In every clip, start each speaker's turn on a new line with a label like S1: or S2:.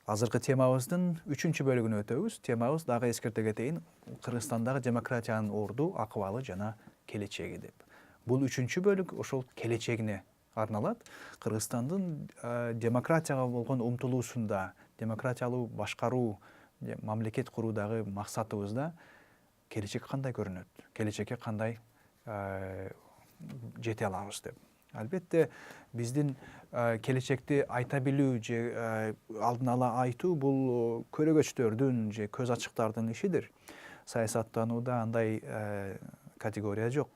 S1: Азыркы темабыздын 3-чү бөлүгүнө өтөбүз. Темабыз дагы эскерте кетейин, Кыргызстандагы демократиянын орду, акыбалы жана келечеги деп. Бул 3-чү бөлүк ошол келечегине арналат. Кыргызстандын демократияга болгон умтулуусунда, демократиялуу башкаруу, мамлекет куруудагы максатыбызда келечек кандай көрүнөт? Келечекке кандай жете алабыз деп. Албетте биздин келечекти айта билүү же алдын ала айтуу бул көрөгөчтөрдүн же көз ачыктардын ишидир. Саясаттанууда андай категория жок.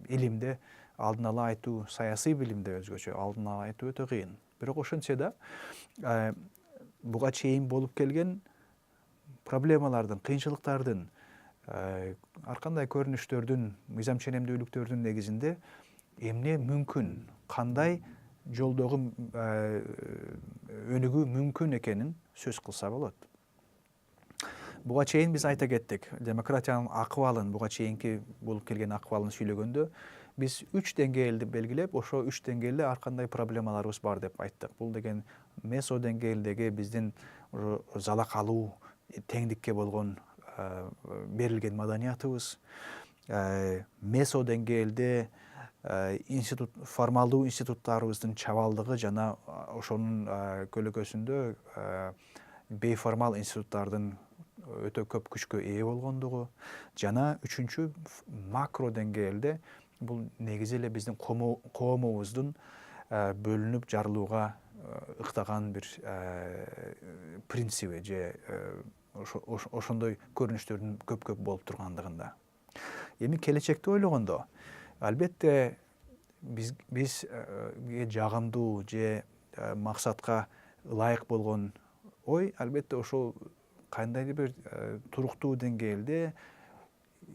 S1: Илимде алдын ала айтуу, саясий билимде өзгөчө алдын ала айтуу өтө кыйын. Бирок ошентсе да буга чейин болуп келген проблемалардын, кыйынчылыктардын, ар кандай көрүнүштөрдүн, мыйзам ченемдүүлүктөрдүн негизинде эмне мүмкүн, кандай жолдогу өнүгүү мүмкүн экенин сөз кылса болот. Буга чейин биз айта кеттик, демократиянын акыбалын, буга чейинки болуп келген акыбалын сүйлөгөндө биз 3 деңгээлди белгилеп, ошо 3 деңгээлде ар кандай проблемаларыбыз бар деп айттык. Бул деген месо деңгээлдеги биздин залакалуу, теңдикке болгон берилген маданиятыбыз, месо деңгээлде формалдуу институттарыбыздын чабалдыгы жана ошонун көлөкөсүндө бейформал институттардын өтө көп күчкө ээ болгондугу жана 3-чү макро деңгээлде бул негизи эле биздин коомубуздун бөлүнүп жарылууга ыктаган бир принциби же ошондой көрүнүштөрдүн көп болуп тургандыгында. Эми келечекти ойлогондо албетте бизге жагымдуу же максатка ылайык болгон ой албетте ошол кандайдыр бир туруктуу деңгээлде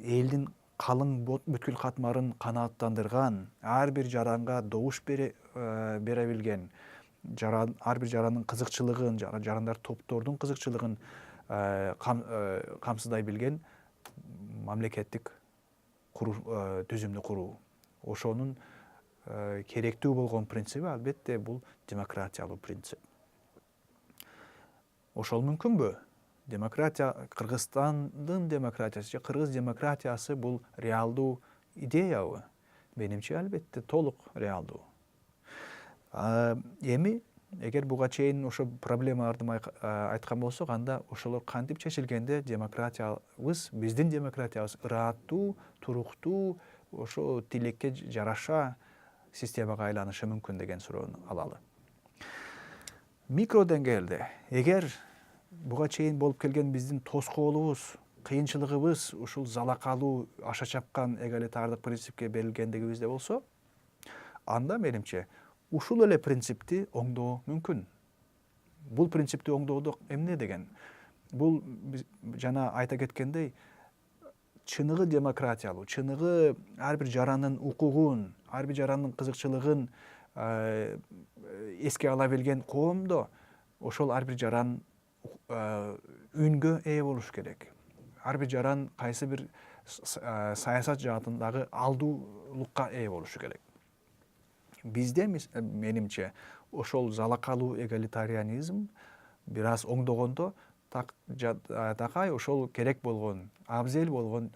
S1: элдин калың бүткүл катмарын канааттандырган, ар бир жаранга добуш бере билген, ар бир жарандын кызыкчылыгын, жарандар топтордун кызыкчылыгын камсыздай билген мамлекеттик түзүмдү куруу. Ошонун керектүү болгон принциби албетте бул демократиялуу принцип. Ошол мүмкүнбү? Демократия, Кыргызстандын демократиясы же кыргыз демократиясы бул реалдуу идеябы? Менимче албетте толук реалдуу. Эми эгер буга чейин ошо проблемаларды айткан болсок, анда ошолор кантип чечилгенде демократиябыз, биздин демократиябыз ырааттуу, туруктуу, ошо тилекке жараша системага айланышы мүмкүн деген суроону алалы. Микро деңгээлде эгер буга чейин болуп келген биздин тоскоолубуз, кыйынчылыгыбыз ушул залакалуу, аша чапкан эгалитардык принципке берилгендигибизде болсо, анда менимче ушул эле принципти оңдоо мүмкүн. Бул принципти оңдоодо эмне деген? Бул жана айта кеткендей, чыныгы демократиялуу, чыныгы ар бир жарандын укугун, ар бир жарандын кызыкчылыгын эске ала билген коомдо ошол ар бир жаран үнгө ээ болуш керек. Ар бир жаран кайсы бир саясат жаатындагы алдуулукка ээ болушу керек. Бизде менимче ошол залакалуу эгалитарианизм бир аз оңдогондо такай ошол керек болгон, абзел болгон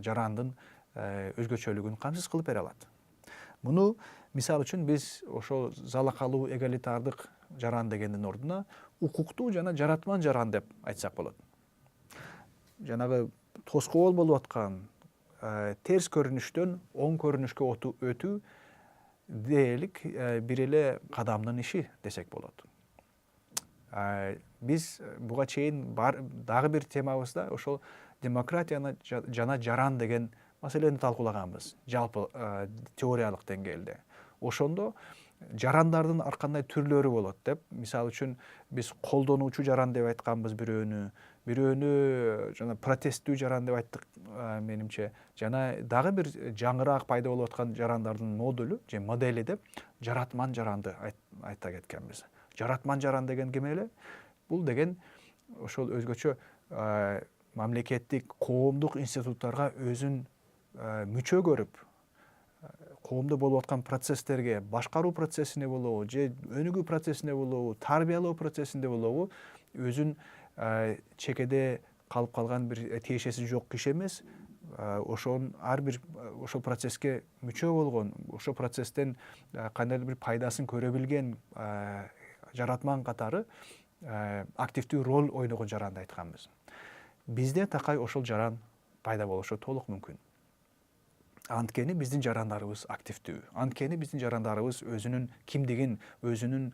S1: жарандын өзгөчөлүгүн камсыз кылып бере алат. Муну мисал үчүн биз ошол залакалуу эгалитардык жаран дегендин ордуна укуктуу жана жаратман жаран деп айтсак болот. Жанагы тоскоол болуп аткан терс көрүнүштөн оң көрүнүшкө өтүү дээрлик бир эле кадамдын иши десек болот. Биз буга чейин дагы бир темабызда ошол демократияны жана жаран деген маселени талкуулаганбыз, жалпы теориялык деңгээлде. Ошондо жарандардын ар кандай түрлөрү болот деп, мисалы үчүн биз колдонуучу жаран деп айтканбыз бирөөнү жана протесттүү жаран деп айттык менимче, жана дагы бир жаңыраак пайда болуп аткан жарандардын модели деп жаратман жаранды айта кеткенбиз. Жаратман жаран деген ким эле? Бул деген ошол өзгөчө мамлекеттик, коомдук институттарга өзүн мүчө көрүп, коомдо болуп аткан процесстерге, башкаруу процессине болобу, же өнүгүү процессине болобу, тарбиялоо процессинде болобу, өзүн чекеде калып калган бир тиешеси жок киши эмес, ошонун ар бир ошол процесске мүчө болгон, ошол процесстен кандайдыр бир пайдасын көрө билген жаратман катары активдүү роль ойногон жаранды айтканбыз. Бизде такай ошол жаран пайда болушу толук мүмкүн. Анткени биздин жарандарыбыз активдүү. Анткени биздин жарандарыбыз өзүнүн кимдигин, өзүнүн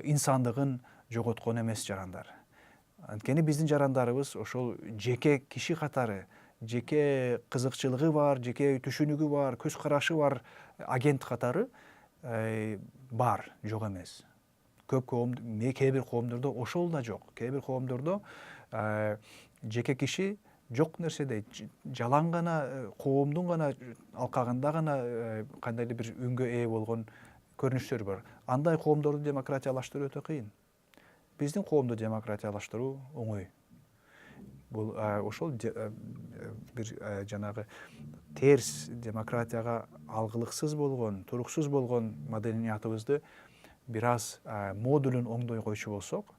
S1: инсандыгын жоготкон эмес жарандар. Анткени биздин жарандарыбыз ошол жеке киши катары, жеке кызыкчылыгы бар, жеке түшүнүгү бар, көз карашы бар агент катары бар, жок эмес. Кээ бир коомдордо ошол да жок. Кээ бир коомдордо жеке киши жок нерседей, жалаң гана коомдун гана алкагында гана кандайдыр бир үнгө ээ болгон көрүнүштөр бар. Андай коомдорду демократиялаштыруу өтө кыйын. Биздин коомду демократиялаштыруу оңой. Бул ошол бир жанагы терс демократияга алгылыксыз болгон, туруксуз болгон маданиятыбызды бир аз модулун оңдой койчу болсок,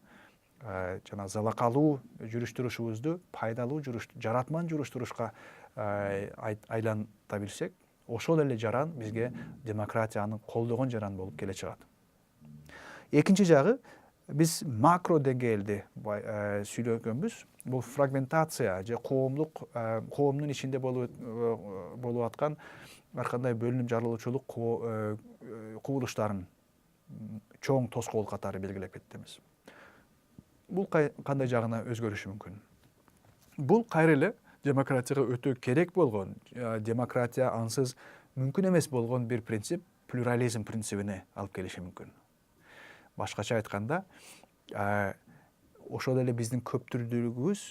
S1: жана залакалуу жүрүш-турушубузду пайдалуу жаратман жүрүш-турушка айланта билсек, ошол эле жаран бизге демократияны колдогон жаран болуп келе чыгат. Экинчи жагы, биз макро деңгээлде сүйлөгөнбүз. Бул фрагментация же коомдун ичинде болуп аткан ар кандай бөлүнүп жарылуучулук кубулуштарын чоң тоскоол катары белгилеп кетебиз. Бул кандай жагына өзгөрүшү мүмкүн? Бул кайра эле демократияга өтө керек болгон, демократия ансыз мүмкүн эмес болгон бир принцип, плюрализм принцибине алып келиши мүмкүн. Башкача айтканда, ошол эле биздин көптүрдүүлүгүбүз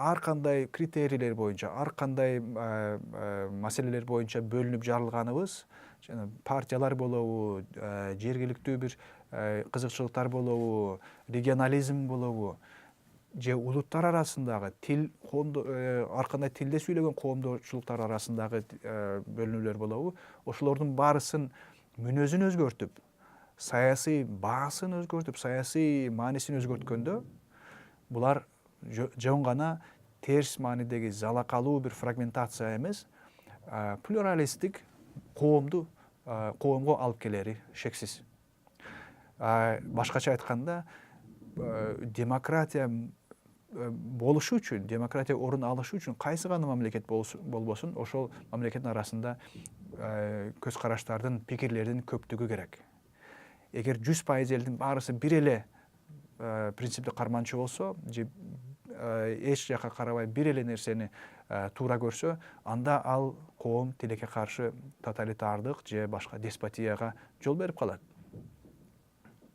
S1: ар кандай критерийлер боюнча, ар кандай маселелер боюнча бөлүнүп жарылганыбыз, жана партиялар болобу, жергиликтүү бир кызыкчылыктар болобу, регионализм болобу, же улуттар арасындагы ар кандай тилде сүйлөгөн коомдорчулуктар арасындагы бөлүнүүлөр болобу, ошолордун баарысын мүнөзүн өзгөртүп, саясий баасын өзгөртүп, саясий маанисин өзгөрткөндө, булар жөн гана терс маанидеги залакалуу бир фрагментация эмес, плюралисттик коомго алып келери шексиз. Башкача айтканда, демократия болушу үчүн, демократия орун алышы үчүн кайсы гана мамлекет болбосун, ошол мамлекеттин арасында көз караштардын, пикирлердин көптүгү керек. Эгер 100% элдин баарысы бир эле принципти карманчу болсо, же эч жака карабай бир эле нерсени туура көрсө, анда ал коом тилекке каршы тоталитардык же башка деспотияга жол берип калат.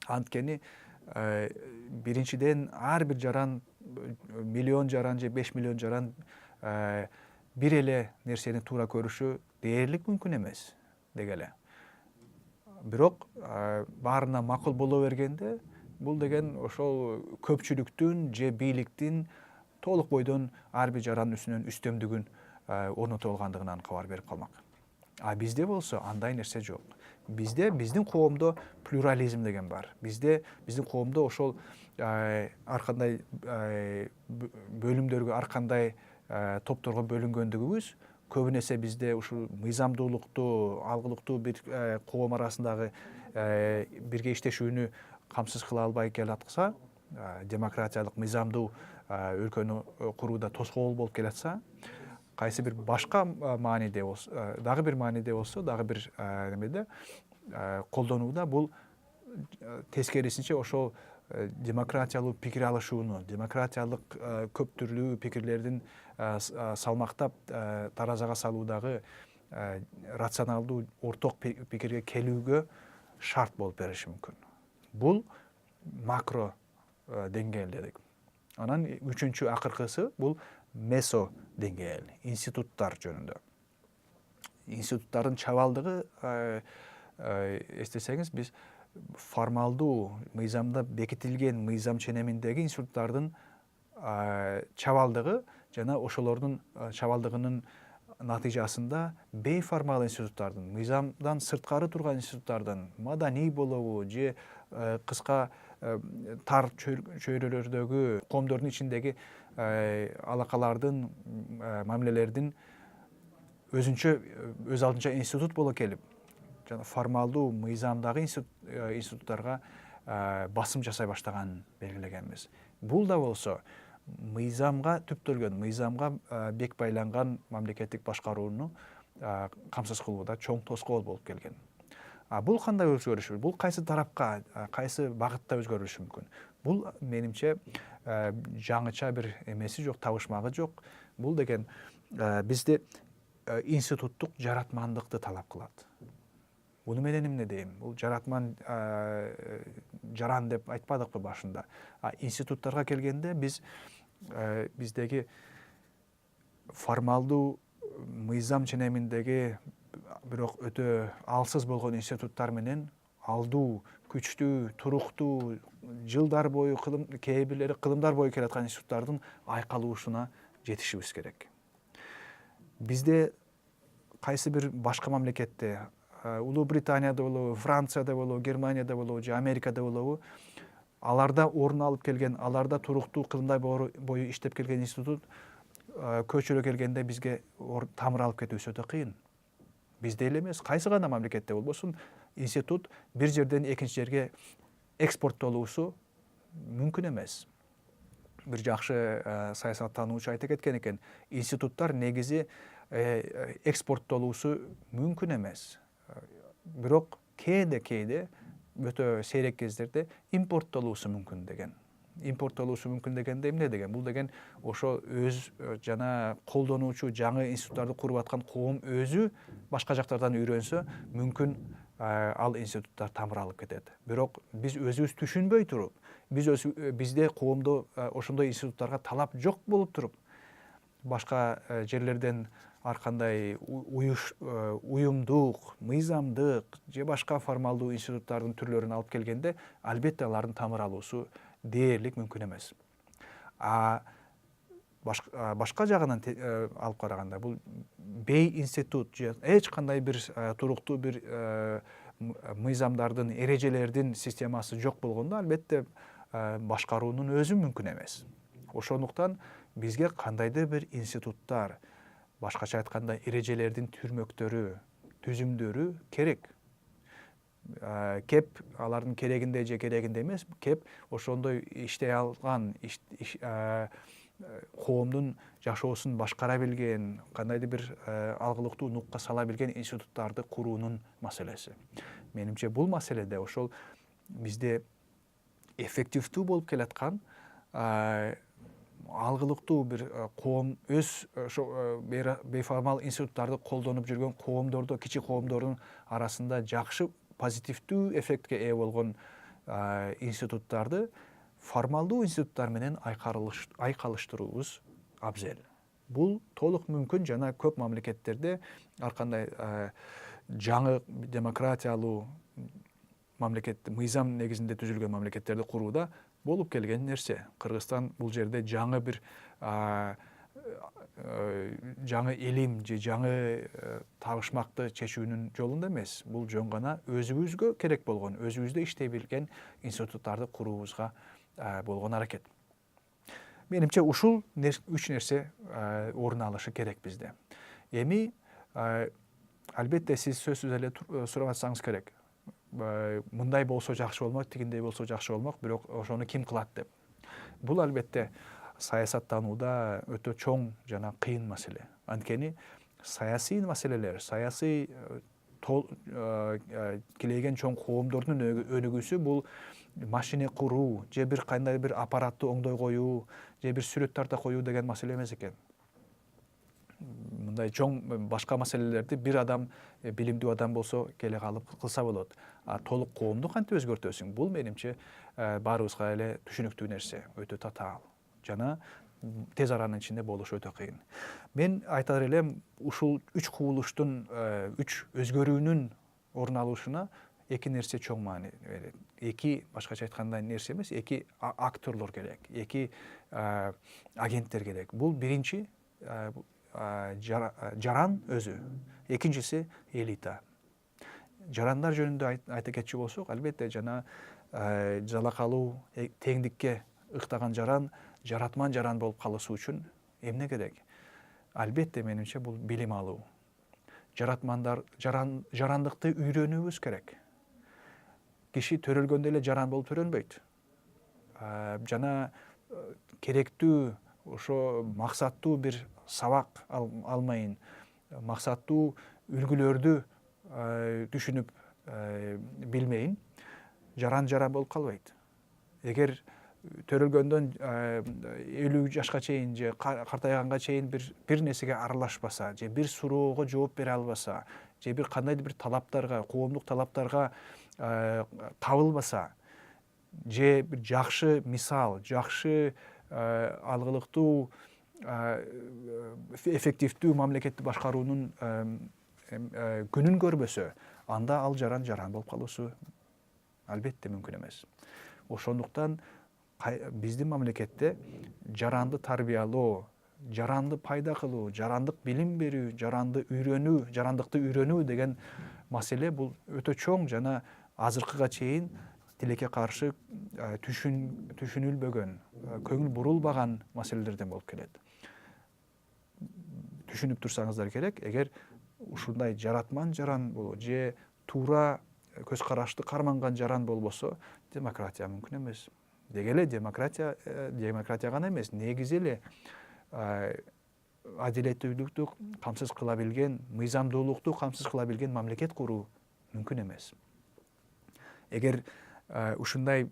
S1: Анткени биринчиден ар бир жаран, миллион жаран же 5 миллион жаран бир эле нерсени туура көрүшү дээрлик мүмкүн эмес деги эле. Бирок баарына макул боло бергенде, бул деген ошол көпчүлүктүн же бийликтин толук бойдон ар бир жарандын үстүнөн үстөмдүгүн орното алгандыгынан кабар берип калмак. А бизде болсо андай нерсе жок. Биздин коомдо плюрализм деген бар. Биздин коомдо ошол ар кандай бөлүмдөргө, ар кандай топторго бөлүнгөндүгүбүз көбүн эсе бизде ушул мыйзамдуулукту, алгылыктуу бир коом арасындагы бирге иштешүүнү камсыз кыла албай келаткса, демократиялык мыйзамдуу өлкөнү курууда тоскоол болуп келатса, кайсы бир башка мааниде болсо, дагы бир мааниде болсо, дагы бир немеде колдонууда бул тескерисинче ошол демократиялуу пикир алышууну, демократиялык көп түрлүү пикирлердин салмактап таразага салуудагы рационалдуу орток пикирге келүүгө шарт болуп бериши мүмкүн. Бул макро деңгээл дедик. Анан үчүнчү акыркысы бул месо деңгээл, институттар жөнүндө. Институттардын чабалдыгы, эстесеңиз, биз формалдуу мыйзамда бекитилген мыйзам ченеминдеги институттардын чабалдыгы жана ошолордун чабалдыгынын натыйжасында бейформал институттардын, мыйзамдан сырткары турган институттардын, маданий болобу же кыска тар чөйрөлөрдөгү коомдордун ичиндеги алакалардын мамилелердин өзүнчө өз алдынча институт боло келип жана формалдуу мыйзамдагы институттарга басым жасай баштаганын белгилегенбиз. Бул да болсо мыйзамга түптөлгөн, мыйзамга бек байланган мамлекеттик башкарууну камсыз кылууда чоң тоскоол болуп келген. Бул кандай өзгөрүш? Бул кайсы тарапка, кайсы багытта өзгөрүшү мүмкүн? Бул менимче жаңыча бир эмеси жок, табышмагы жок. Бул деген бизде институттук жаратмандыкты талап кылат. Буну менен эмне дейм? Бул жаратман жаран деп айтпадыкпы башында? Институттарга келгенде биздеги формалдуу мыйзам ченеминдеги бирок өтө алсыз болгон институттар менен алдуу, күчтүү, туруктуу, жылдар бою кээ бирлери кылымдар бою келаткан институттардын айкалуусуна жетишибиз керек. Бизде кайсы бир башка мамлекетте, Улуу Британияда болобу, Францияда болобу, Германияда болобу же Америкада болобу, аларда орун алып келген, аларда туруктуу кылымдар бою иштеп келген институт көчүрө келгенде бизге тамыр алып кетүүсү өтө кыйын. Бизде эле эмес, кайсы гана мамлекетте болбосун, институт бир жерден экинчи жерге экспорттолуусу мүмкүн эмес. Бир жакшы саясаттануучу айтып кеткен экен, институттар негизи экспорттолуусу мүмкүн эмес. Бирок кээде өтө сейрек кездерде импорттолуусу мүмкүн деген. Импорттолуусу мүмкүн дегенде эмне деген? Бул деген ошо өз жана колдонуучу жаңы институттарды куруп аткан коом өзү башка жактардан үйрөнсө, мүмкүн ал институттар тамыр алып кетет. Бирок биз өзүбүз түшүнбөй туруп, бизде коомдо ошондой институттарга талап жок болуп туруп, башка жерлерден ар кандай уюмдук, мыйзамдык же башка формалдуу институттардын түрлөрүн алып келгенде, албетте алардын тамыр алуусу дээрлик мүмкүн эмес. Башка жагынан алып караганда, бул бей институт же эч кандай бир туруктуу бир мыйзамдардын, эрежелердин системасы жок болгондо, албетте башкаруунун өзү мүмкүн эмес. Ошондуктан бизге кандайдыр бир институттар, башкача айтканда эрежелердин түрмөктөрү, түзүмдөрү керек. Кеп алардын керегинде же керегинде эмес, кеп ошондой иштей алган, коомдун жашоосун башкара билген, кандайдыр бир алгылыктуу нукка сала билген институттарды куруунун маселеси. Менимче бул маселеде ошол бизде эффективдүү болуп келаткан алгылыктуу бир коом өз ошо бейформал институттарды колдонуп жүргөн коомдордо, кичи коомдордун арасында жакшы позитивдүү эффектке ээ болгон институттарды формалдуу институттар менен айкалыштыруубуз абзел. Бул толук мүмкүн жана көп мамлекеттерде ар кандай жаңы демократиялуу мамлекет, мыйзам негизинде түзүлгөн мамлекеттерди курууда болуп келген нерсе. Кыргызстан бул жерде жаңы бир жаңы илим же жаңы табышмакты чечүүнүн жолунда эмес. Бул жөн гана өзүбүзгө керек болгон, өзүбүздө иштей билген институттарды куруубузга болгон аракет. Менимче ушул үч нерсе орун алышы керек бизде. Эми албетте сиз сөзсүз эле сурап атсаңыз керек. Мындай болсо жакшы болмок, тигиндей болсо жакшы болмок, бирок ошону ким кылат деп. Бул албетте саясаттанууда өтө чоң жана кыйын маселе. Анткени саясий маселелер, саясий килейген чоң коомдордун өнүгүүсү бул машина куруу же бир кандай бир аппаратты оңдой коюу же бир сүрөт тарта коюу деген маселе эмес экен. Мындай чоң башка маселелерди бир адам, билимдүү адам болсо келе калып кылса болот. Толук коомду кантип өзгөртөсүң? Бул менимче баарыбызга эле түшүнүктүү нерсе, өтө татаал жана тез аранын ичинде болушу өтө кыйын. Мен айтар элем, ушул үч кубулуштун, үч өзгөрүүнүн орун алышына эки нерсе чоң маани берет. Эки, башкача айтканда нерсе эмес, эки акторлор керек, эки агенттер керек. Бул биринчи жаран өзү, экинчиси элита. Жарандар жөнүндө айта кетчү болсок, албетте жана жалакалуу теңдикке ыктаган жаран жаратман жаран болуп калышы үчүн эмне керек? Албетте менимче бул билим алуу. Жарандыкты үйрөнүүбүз керек. Киши төрөлгөндө эле жаран болуп төрөлбөйт. Жана керектүү ошо максаттуу бир сабак алмайын, максаттуу үлгүлөрдү түшүнүп билмейин, жаран болуп калбайт. Эгер төрөлгөндөн 50 жашка чейин же картайганга чейин бир нерсеге аралашпаса, же бир суроого жооп бере албаса, же бир кандайдыр бир талаптарга, коомдук талаптарга кабылбаса, же бир жакшы мисал, жакшы алгылыктуу эффективдүү мамлекетти башкаруунун күнүн көрбөсө, анда ал жаран болуп калуусу албетте мүмкүн эмес. Ошондуктан биздин мамлекетте жаранды тарбиялоо, жаранды пайда кылуу, жарандык билим берүү, жарандыкты үйрөнүү деген маселе бул өтө чоң жана азыркыга чейин тилекке каршы түшүнүлбөгөн, көңүл бурулбаган маселелерден болуп келет. Түшүнүп турсаңыздар керек, эгер ушундай жаратман жаран болуу же туура көз карашты карманган жаран болбосо, демократия мүмкүн эмес. Деги эле демократия гана эмес, негизи эле адилеттүүлүктү камсыз кыла билген, мыйзамдуулукту камсыз кыла билген мамлекет куруу мүмкүн эмес. Эгер ушундай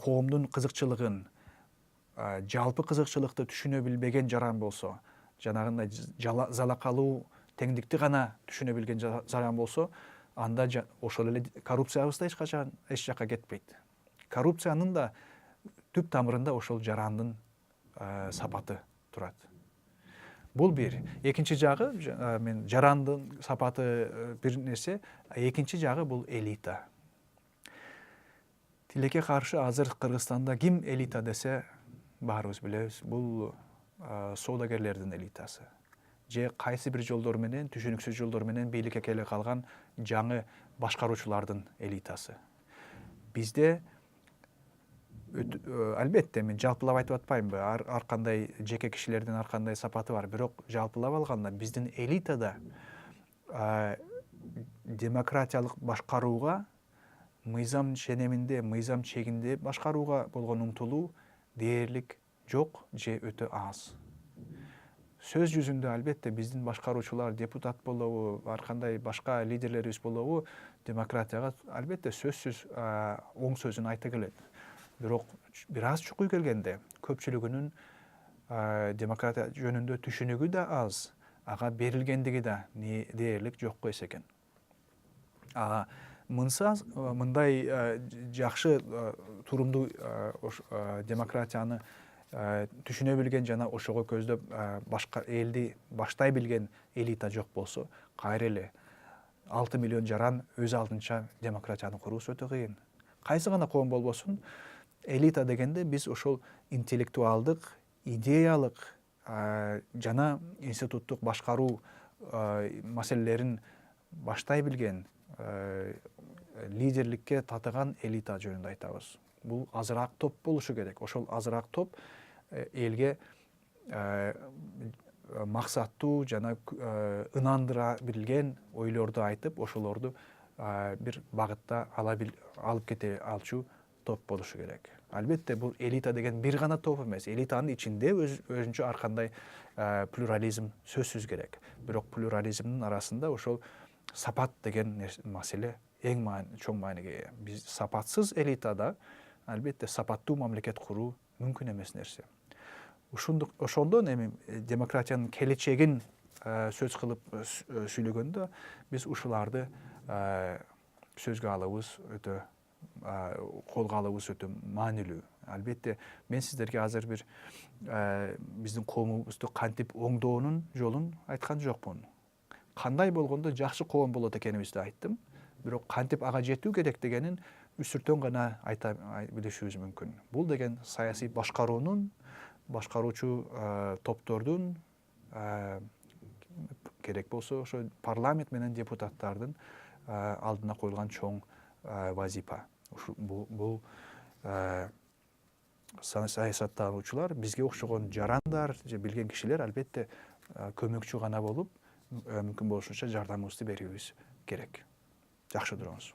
S1: коомдун кызыкчылыгын, жалпы кызыкчылыкты түшүнө билбеген жаран болсо, жанагындай залакалуу теңдикти гана түшүнө билген жаран болсо, анда ошол эле коррупциябыз да эч жакка кетпейт. Коррупциянын да түп тамырында ошол жарандын сапаты турат. Бул бир. Экинчи жагы, мен жарандын сапаты бир нерсе, экинчи жагы бул элита. Тилекке каршы азыр Кыргызстанда ким элита десе, баарыбыз билебиз, бул соодагерлердин элитасы. Же кайсы бир жолдор менен, түшүнүксүз жолдор менен бийликке келе калган жаңы башкаруучулардын элитасы. Бизде албетте мен жалпылап айтып атпайм, ар кандай жеке кишилердин ар кандай сапаты бар, бирок жалпылап алганда биздин элитада демократиялык башкарууга, мыйзам ченеминде, мыйзам чегинде башкарууга болгон умтулуу дээрлик жок же өтө аз. Сөз жүзүндө албетте биздин башкаруучулар, депутат болобу, ар кандай башка лидерлерибиз болобу, демократияга албетте сөзсүз оң сөзүн айта келет. Бирок бир аз чукуй келгенде көпчүлүгүнүн демократия жөнүндө түшүнүгү да аз, ага берилгендиги да дээрлик жокко эс экен. Мындай жакшы турумдуу демократияны түшүнө билген жана ошого көздөп башка элди баштай билген элита жок болсо, кайра эле 6 миллион жаран өз алдынча демократияны куруусу өтө кыйын. Кайсы гана коом болбосун, элита дегенде биз ошол интеллектуалдык, идеялык жана институттук башкаруу маселелерин баштай билген, лидерликке татыган элита жөнүндө айтабыз. Бул азыраак топ болушу керек. Ошол азыраак топ элге максаттуу жана ынандыра билген ойлорду айтып, ошолорду бир багытта алып кете алчу топ болушу керек. Албетте бул элита деген бир гана топ эмес. Элитанын ичинде өзүнчө ар кандай плюрализм сөзсүз керек. Бирок плюрализмдин арасында ошол сапат деген маселе эң чоң мааниге ээ. Биз сапатсыз элитада албетте сапаттуу мамлекет куруу мүмкүн эмес нерсе. Ошондон эми демократиянын келечегин сөз кылып сүйлөгөндө биз ушуларды сөзгө алыбыз өтө, колго алыбыз өтө маанилүү. Албетте мен сиздерге азыр бир биздин коомубузду кантип оңдоонун жолун айткан жокмун. Кандай болгондо жакшы коом болот экенибизди айттым. Бирок кантип ага жетүү керек дегенин үстүртөн гана айта билишибиз мүмкүн. Бул деген саясий башкаруунун, башкаруучу топтордун керек болсо ошо парламент менен депутаттардын алдына коюлган чоң вазипа. Бул саясаттануучулар, бизге окшогон жарандар же билген кишилер албетте көмөкчү гана болуп, мүмкүн болушунча жардамыбызды берүүбүз керек. Жакшы туруңуз.